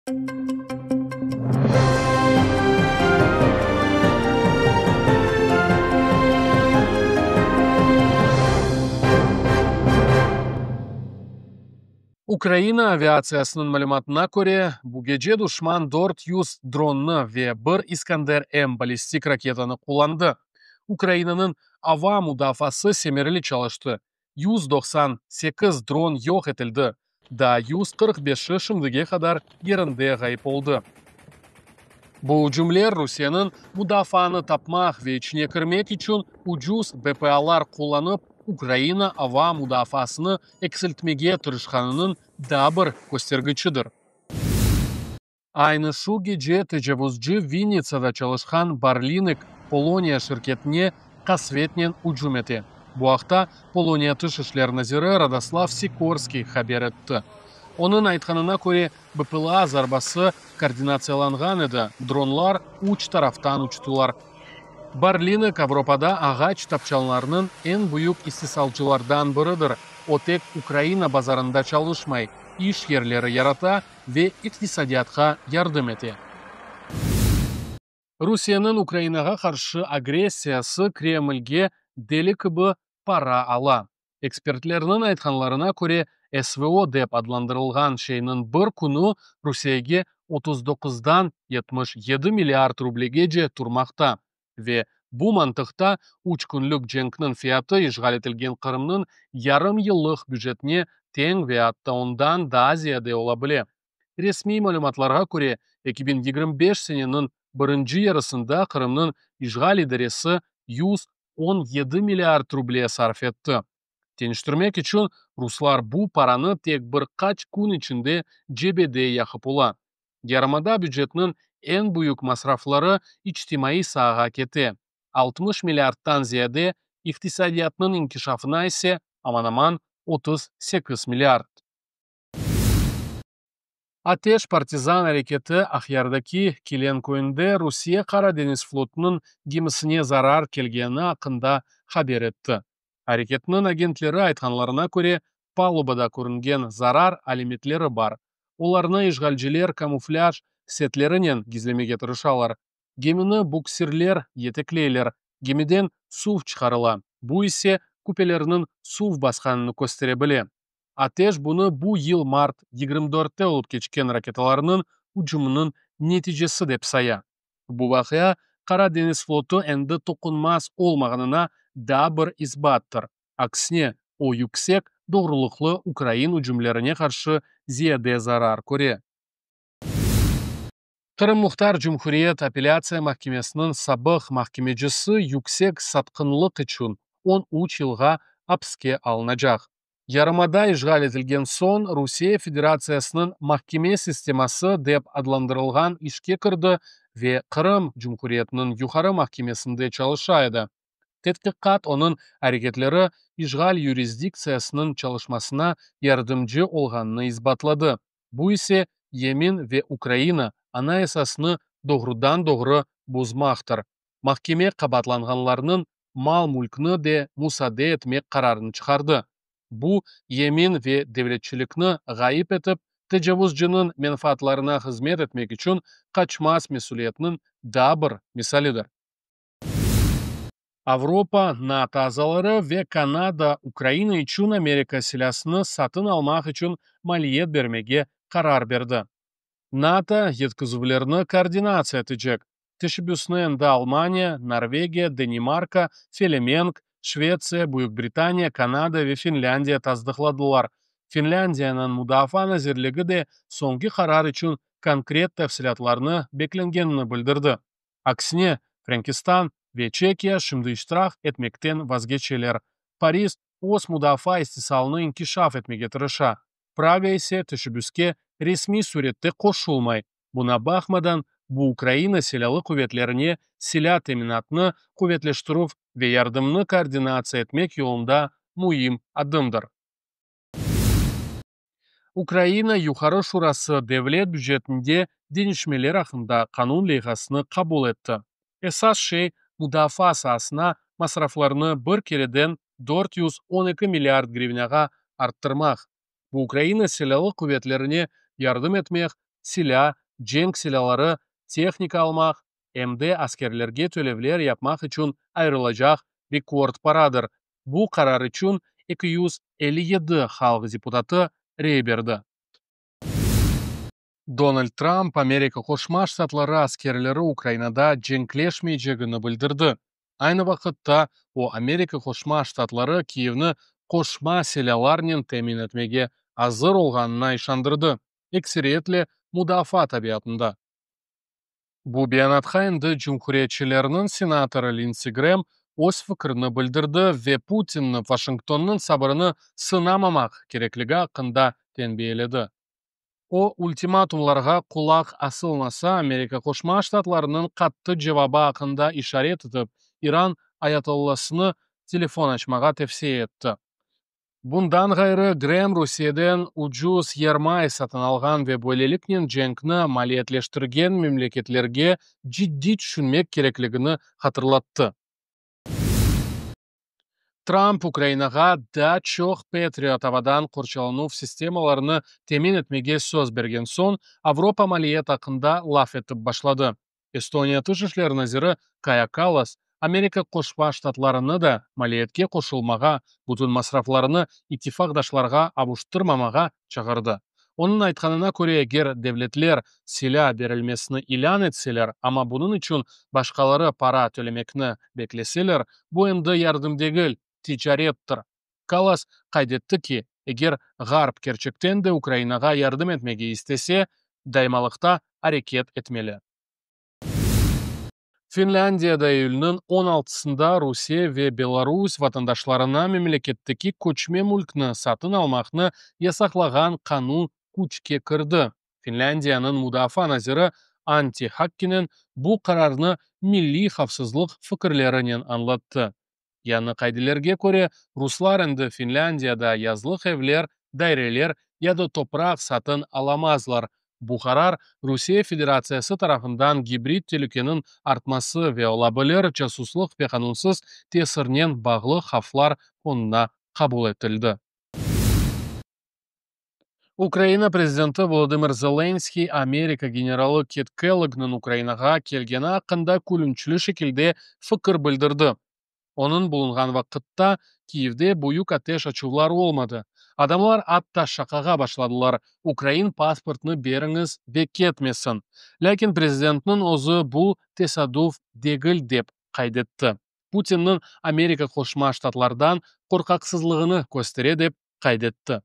Ukraina aviatsiyasının məlumatına görə bu gece düşman 400 dronunu ve bir İskender-M balistik raketanı kullandı. Ukrayna'nın hava müdafası semirli çalıştı. 198 dron yok edildi. Da 145'i şimdiye kadar yerinde kayıp oldu. Bu cümleler Rusya'nın müdafaanı tapmak ve içine kirmek için ucuz BPA'lar kullanıp Ukrayna hava müdafasını eksiltmeye tırışkanının da bir göstergecidir. Aynı şu gece tecavüzcü Vinnytsa'da çalışkan Barlinik Polonya şirketine kasvetnen hücum etti. Bu haqda Polonya Dışişler Naziri Radoslav Sikorski haber etti. Onun aytkanına göre BPLA zarbası koordinatsiyalangan edi. Dronlar uç taraftan uçtular. Barlinik Avropada ağaç tapçanlarının en büyük istisalcılardan biridir. O tek Ukrayna bazarında çalışmay, iş yerleri yarata ve iktisadiyatga yardım etti. Rusya'nın Ukrayna'ga karşı agressiyası Kreml'ge deli gibi para ala. Ekspertlerinin aytkanlarına göre SVO dep adlandırılgan şeyinin bir kunu Rusya'ga 39'dan 77 milyard rublege turmakta ve bu mantıkta 3 günlük cenknin fiyatı işgal etilgen Kırım'nın yarım yıllık büjetine ten ve hatta ondan daha ziyade olabilir. Resmi malumatlarga göre 2025 senenin birinci yarısında Kırım'nın işgal idaresi 117 milyard rubleye sarf etti. Teniştirmek için Ruslar bu paranı tek birkaç gün içinde cebede yakıp ola. Yarımada büdjetinin en büyük masrafları içtimai saha keti. 60 milyarddan ziyade iktisadiyatının inkişafına ise aman aman 38 milyard. Ateş Partizan hareketi Ahyardaki Kilenkoy'unda Rusya Karadeniz flotunun gemisine zarar kelgeni hakkında haber etti. Hareketinin agentleri aytkanlarına göre palubada көрінген zarar alimetleri бар. Ularını işgalciler kamuflaj setlerinin gizlemege tırışalar. Gemini buksirler yetekleyler. Gemiden suv çıkarıla. Bu ise kupelerinin suv baskanını gösterebilir. Ateş bunu bu yıl Mart 24'te olup geçken raketalarının ucumunun neticesi dep saya. Bu vakıya Karadeniz flotu endi tokunmaz olmağına da bir isbattır. Aksine o yüksek doğruluklu Ukrayna hücumlarına karşı ziyade zarar görüyor. Kırım Muhtar Cumhuriyet Apelляция Mahkemesi'nin sabık mahkemecisi yüksek satqınlık için 13 yılga hapske alınacak. Yarımada işgal edilgen son Rusya Federasyası'nın mahkeme sisteması dep adlandırılgan işke kirdi ve Kırım Cumhuriyeti'nin yukarı mahkemesinde çalışaydı. Tetkikat onun hareketleri işgal jurisdikçiyasının çalışmasına yardımcı olganını izbatladı. Bu ise Yemen ve Ukrayna anayasasını doğrudan doğru bozmaktır. Mahkeme kabatlanganlarının mal mülkünü de musade etmek kararını çıkardı. Bu Yemen ve devletçilikni gayip etip tecavüzcünün menfaatlarına hizmet etmek için kaçmaz mesuliyetinin da bir misalidir. Avropa, NATO azaları ve Kanada Ukrayna için Amerika silahını satın almak için maliyet vermege karar verdi. NATO yetkizuvlerini koordinatsiya edecek. Teşebbüsünü de Almanya, Norvegiya, Danimarka, Felemenk, Şvetsiya, Büyük Britanya, Kanada ve Finlandiya tasdiqladılar. Finlandiya'nın müdafaa nazirligi de sonki karar için konkret tafsilatlarını beklengenini bildirdi. Aksine Frankistan ve Çekiya şimdi iştirak etmekten vazgeçiler. Paris o'z müdafaa istisalını inkişaf etmege tırışa. Praga ise teşebbüske resmi surette koşulmay. Buna bakmadan bu Ukrayna silahlı kuvvetlerine silah teminatını kuvvetleştirip ve yardımını koordinatsiya etmek yolunda mühim adımdır. Ukrayna Yukarı Şurası devlet büdjetinde denişmeler hakkında kanun leyhasını kabul etti. Esas şey müdafaa sahasına masraflarını bir kereden 412 milyard grivnaga arttırmak. Bu Ukrayna silahlı kuvvetlerine yardım etmek silah, cenk silahları, texnika almaq, emde askerlerge төлevler yapmaq üçün ayrılacaq rekord paradır. Bu karar üçün 257 xalq deputatı rey berdi. Donald Trump Amerika Qo'shma Shtatlari askerlari Ukrainada jengleşmeyecegini bildirdi. Ayni vaqtda u Amerika Qo'shma Shtatlari Kiyevni qo'shma silahlarning temin etmege hazır olganına ishondirdi. Ekseriyetle mudofaa tabiatında. Bu beyanatga endi Cumhuriyetçilerinin senatori Lindsey Graham o'z fikrini bildirdi ve Putinni Washingtonning sabrini sınamamak kerekligi haqida tenbihiladi. O ultimatumlarga quloq asilmasa Amerika Qo'shma Shtatlarining qattiq javobi haqida ishorat etib, Iran ayatollasini telefon ochmaga tavsiya etdi. Bundan g'ayri Graham Rossiyadan ucuz yermay sotun olgan ve böylelikle jangni maliyatlashtirgan mamlakatlarga jiddiy tushunmak kerakligini xatırlattı. Trump Ukrainaga da çok Patriot havadan qurshalanuv sistemalarini temin etmege so'z bergan so'ng Avropa maliyat haqida laf etib boshladi. Estoniya tashqi ishlar naziri Kaja Kallas Amerika Qo'shma Shtatlarini da maliyatga qo'shilmaga, butun masraflarini ittifoqdoshlarga avushtirmamaga chaqirdi. Onun aytganına ko'ra, agar devletler silah berilmesini e'lon etseler, ama bunun için başkaları para to'lamakni bekleseler, bu endi yardım değil, ticarettir. Kallas qayd etdiki, agar G'arb gerçekten de Ukrainaga yardım etmegi istese, daymoqliqda harakat etmeli. Finlandiyada iyulning 16'sında Rusiya ve Belarus vatandaşlarına memleketteki ko'chma mulkni satın almakni yasaklagan qonun kuchga kirdi. Finlandiyaning mudofaa naziri Antti Hakkinen bu qarorni milliy xavfsizlik fikrlarining anlatdi. Yani qaydalarga ko'ra, ruslar endi Finlandiyada yazlık evler, daireler ya da toprak satın alamazlar. Bu karar Rusya Federatsiyasi tarafından gibrid tehlikenin artması ve olabilir casusluk ve kanunsuz tesirinin bağlı xavflar fonuna kabul etildi. Ukraina prezidenti Volodymyr Zelenskiy Amerika generali Kit Kellogg'ning Ukrainaga kelgani haqida kulunchli şekilde fikir bildirdi. Onun bulungan vaqtda Kiyevde buyuk ateş açuvlar olmadı. Adamlar hatta şakaga başladılar. Ukrayn pasportunu beriniz ve ketmesin. Lakin prezidentning o'zi bu tesadüf değil deb qayd etdi. Putinning Amerika Qo'shma Shtatlardan qo'rqoqsizligini ko'rsatadi deb qayd etdi.